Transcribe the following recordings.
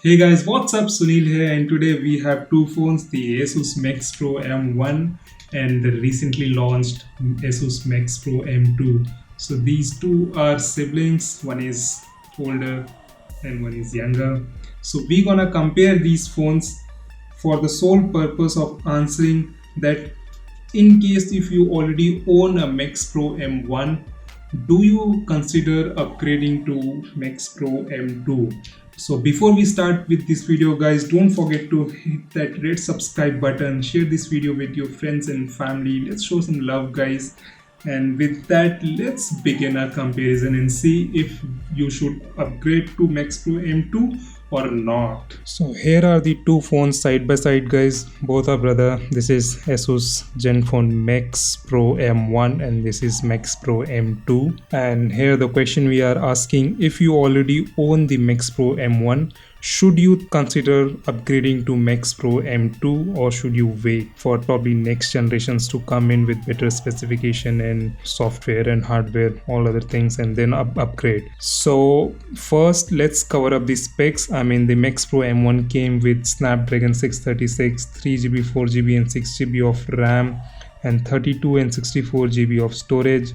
Hey guys, what's up? Sunil here, and today we have two phones, the Asus Max Pro M1 and the recently launched Asus Max Pro M2. So these two are siblings, one is older and one is younger. So we're gonna compare these phones for the sole purpose of answering that in case if you already own a Max Pro M1, do you consider upgrading to Max Pro M2? So before we start with this video guys, don't forget to hit that red subscribe button, share this video with your friends and family. Let's show some love guys. And with that, let's begin our comparison and see if you should upgrade to Max Pro M2 or not. So here are the two phones side by side guys, both are brother. This is Asus Zenfone Max Pro M1 and this is Max Pro M2. And here the question we are asking, if you already own the Max Pro M1, should you consider upgrading to Max Pro M2 or should you wait for probably next generations to come in with better specification and software and hardware, all other things, and then upgrade? So first let's cover up the specs. I mean the Max Pro M1 came with Snapdragon 636, 3GB, 4GB and 6GB of RAM and 32 and 64GB of storage,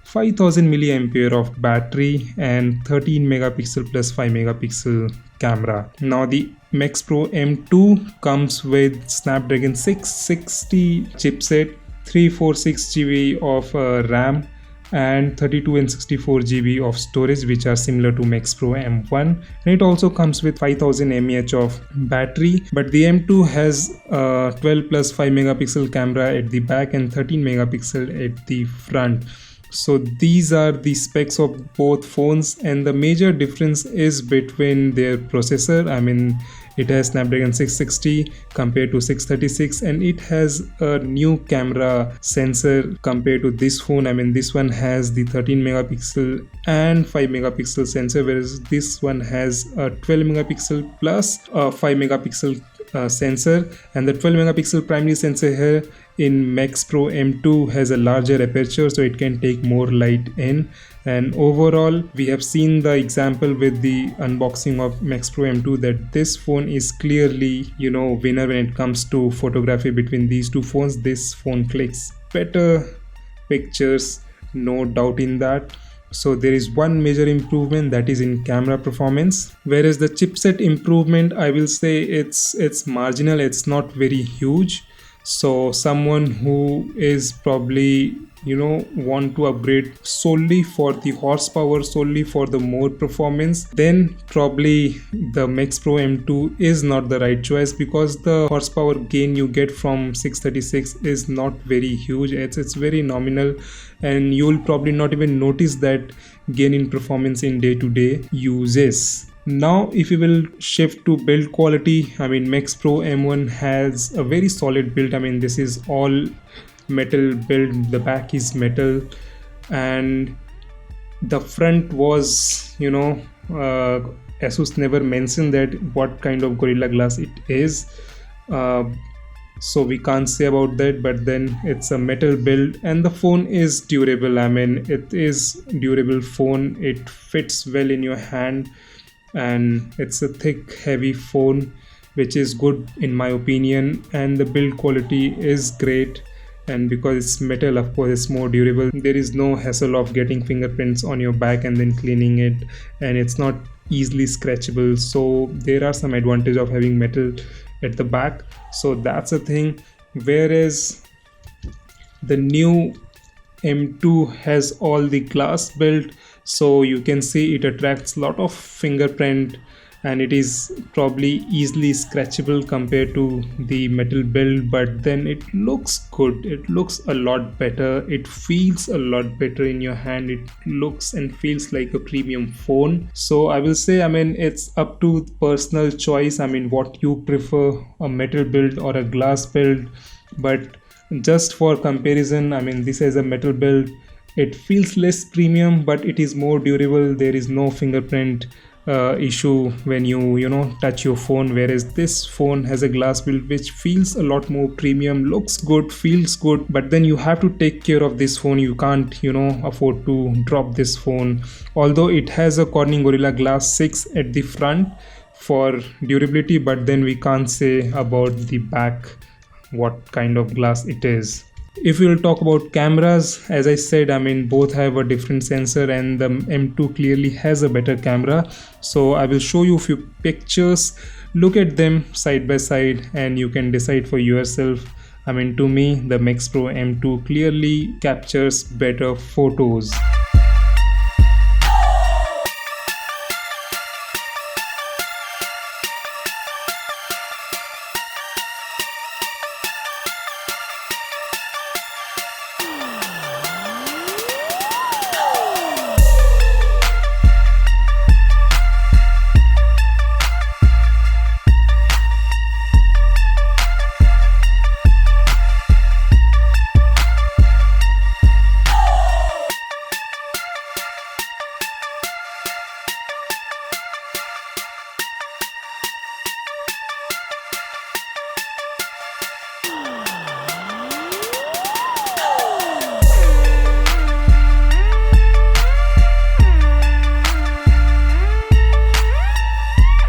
5000 milliampere of battery and 13 megapixel plus 5 megapixel camera. Now the Max Pro M2 comes with Snapdragon 660 chipset, 346GB of RAM and 32 and 64GB of storage, which are similar to Max Pro M1, and it also comes with 5000 mAh of battery, but the M2 has 12 plus 5 megapixel camera at the back and 13 megapixel at the front. So these are the specs of both phones, and the major difference is between their processor. I mean it has Snapdragon 660 compared to 636 and it has a new camera sensor compared to this phone. I mean this one has the 13 megapixel and 5 megapixel sensor, whereas this one has a 12 megapixel plus a 5 megapixel sensor, and the 12 megapixel primary sensor here in Max Pro M2 has a larger aperture so it can take more light in. And overall we have seen the example with the unboxing of Max Pro M2 that this phone is clearly winner when it comes to photography. Between these two phones, this phone clicks better pictures, no doubt in that. So there is one major improvement, that is in camera performance, whereas the chipset improvement, I will say it's marginal, it's not very huge. So someone who is probably want to upgrade solely for the horsepower, solely for the more performance, then probably the Max Pro M2 is not the right choice, because the horsepower gain you get from 636 is not very huge. It's very nominal, and you'll probably not even notice that gain in performance in day-to-day uses. Now if you will shift to build quality, I mean Max Pro M1 has a very solid build. I mean this is all metal build, the back is metal, and the front was Asus never mentioned that what kind of Gorilla Glass it is, so we can't say about that, but then it's a metal build and the phone is durable. I mean it is durable phone, it fits well in your hand, and it's a thick heavy phone which is good in my opinion, and the build quality is great. And because it's metal, of course it's more durable. There is no hassle of getting fingerprints on your back and then cleaning it, and it's not easily scratchable. So there are some advantage of having metal at the back, so that's a thing. Whereas the new M2 has all the glass build, so you can see it attracts a lot of fingerprint and it is probably easily scratchable compared to the metal build, but then it looks good, it looks a lot better, it feels a lot better in your hand, it looks and feels like a premium phone. So I will say, I mean it's up to personal choice, I mean what you prefer, a metal build or a glass build, but just for comparison, I mean this is a metal build, it feels less premium but it is more durable. There is no fingerprint issue when you touch your phone, whereas this phone has a glass build which feels a lot more premium, looks good, feels good, but then you have to take care of this phone. You can't afford to drop this phone. Although it has a Corning Gorilla Glass 6 at the front, for durability, but then we can't say about the back what kind of glass it is. If we'll talk about cameras, as I said, I mean both have a different sensor, and the M2 clearly has a better camera. So I will show you a few pictures, look at them side by side, and you can decide for yourself. I mean, to me, the Max Pro M2 clearly captures better photos.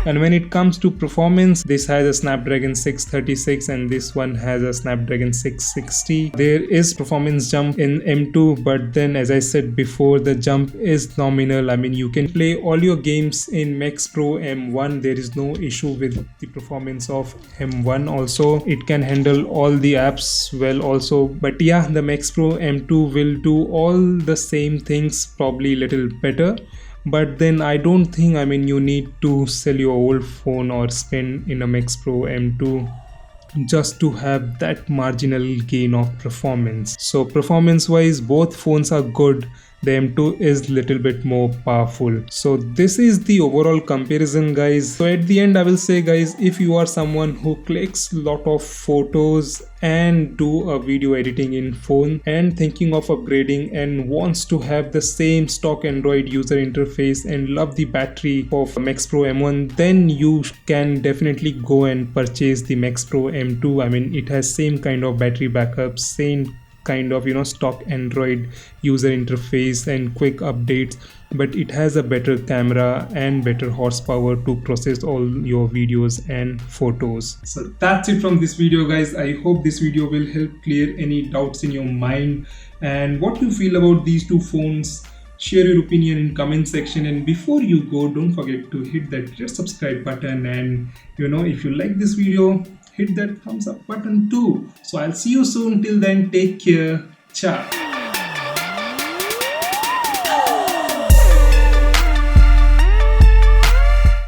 And when it comes to performance, this has a Snapdragon 636 and this one has a Snapdragon 660. There is performance jump in M2, but then as I said before, the jump is nominal. I mean, you can play all your games in Max Pro M1. There is no issue with the performance of M1 also. It can handle all the apps well also. But yeah, the Max Pro M2 will do all the same things, probably a little better. But then I don't think, I mean, you need to sell your old phone or spend in a Max Pro M2 just to have that marginal gain of performance. So performance wise, both phones are good. The M2 is little bit more powerful. So this is the overall comparison, guys. So at the end, I will say, guys, if you are someone who clicks lot of photos and do a video editing in phone and thinking of upgrading and wants to have the same stock Android user interface and love the battery of Max Pro M1, then you can definitely go and purchase the Max Pro M2. I mean, it has same kind of battery backup, same kind of stock Android user interface and quick updates, but it has a better camera and better horsepower to process all your videos and photos. So that's it from this video, guys. I hope this video will help clear any doubts in your mind and what you feel about these two phones. Share your opinion in comment section, and before you go, don't forget to hit that red subscribe button, and if you like this video, hit that thumbs up button too. So I'll see you soon. Till then, take care. Ciao.